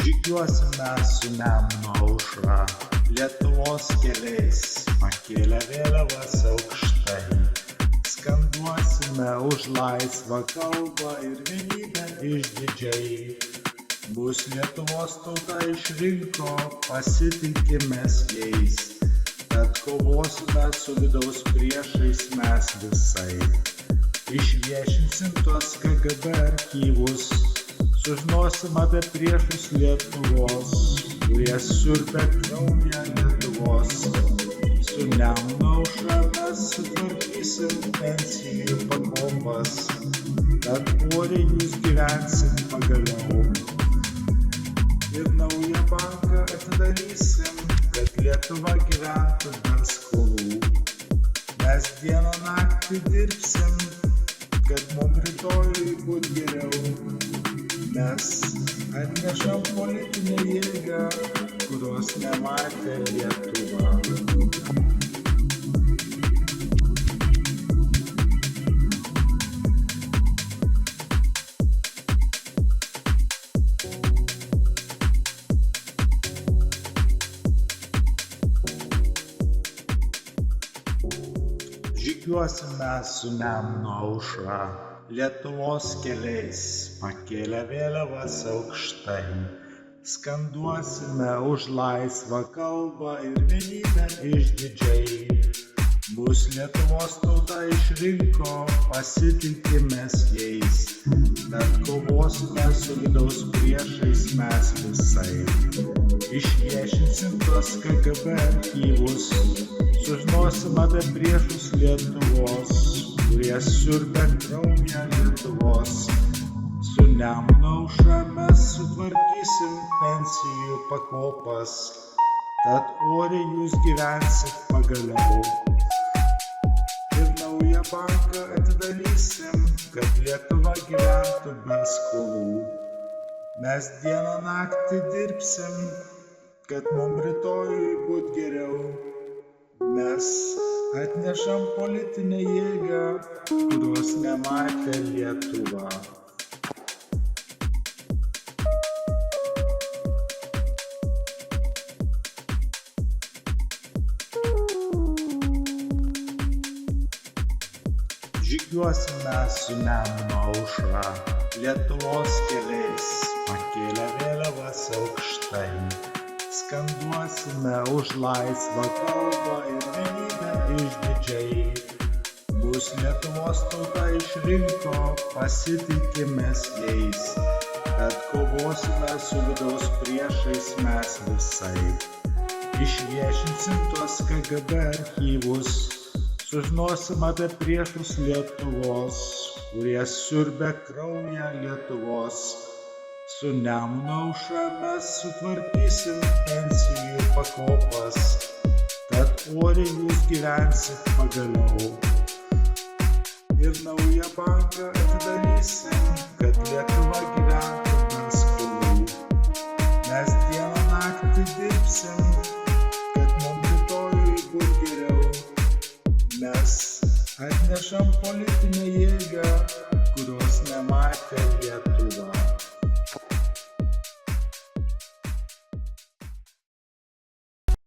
Žygiuosim mes su Nemuno aušra, Lietuvos keliais, pakėlę vėliavas aukštai. Skanduosime už laisvą kalbą ir vienybę išdidžiai. Bus Lietuvos tauta išrinko, pasitikime jais. Tad kovosime su vidaus priešais mes visai. Išviešinsim tuos KGB archyvus, sužinosim apie priešus Lietuvos, kurie siurbia kraują Lietuvos. Su Nemuno aušra mes sutvarkysim pensijų pakopas, tad oriai jūs gyvensim pagaliau. Ir naują banką atidarysim, kad Lietuva gyventų be skolų. Mes dieną naktį dirbsim, kad mums rytojui būt geriau. Mes atnešam politinę jėgą, kurios nematė Lietuva. Žygiuosim mes su Nemuno aušra, Lietuvos keliais, pakėlę vėliavas aukštai. Skanduosime už laisvą kalbą ir vienybę išdidžiai. Bus Lietuvos tauta išrinko, pasitikime jais. Tad kovosime su vidaus priešais mes visai. Išviešinsim tuos KGB archyvus, sužinosim apie priešus Lietuvos, kurie siurbia kraują Lietuvos. Su Nemuno aušra mes sutvarkysim pensijų pakopas, tad oriai jūs gyvensit pagaliau. Ir naują banką atidarysim, kad Lietuva gyventų be skolų. Mes dieną naktį dirbsim, kad mums rytojui būt geriau. Mes atnešam politinę jėgą, kurios nematė Lietuva. Žygiuosim mes su Nemuno aušra, Lietuvos keliais, pakėlę vėliavas aukštai. Skanduosime už laisvą kalbą ir vienybę išdidžiai. Bus Lietuvos tauta išrinko, pasitikime jais. Tad kovosime su vidaus priešais mes visai. Išviešinsim tuos KGB archyvus, sužinosim apie priešus Lietuvos, kurie siurbia kraują Lietuvos. Su Nemuno aušra mes sutvarkysim pensijų pakopas, tad oriai jūs gyvensit pagaliau. Ir naują banką atidarysim, kad Lietuva gyventų be skolų. Mes dieną naktį dirbsim, kad mums rytojui būt geriau. Mes atnešam politinę jėgą, kurios nematė Lietuva.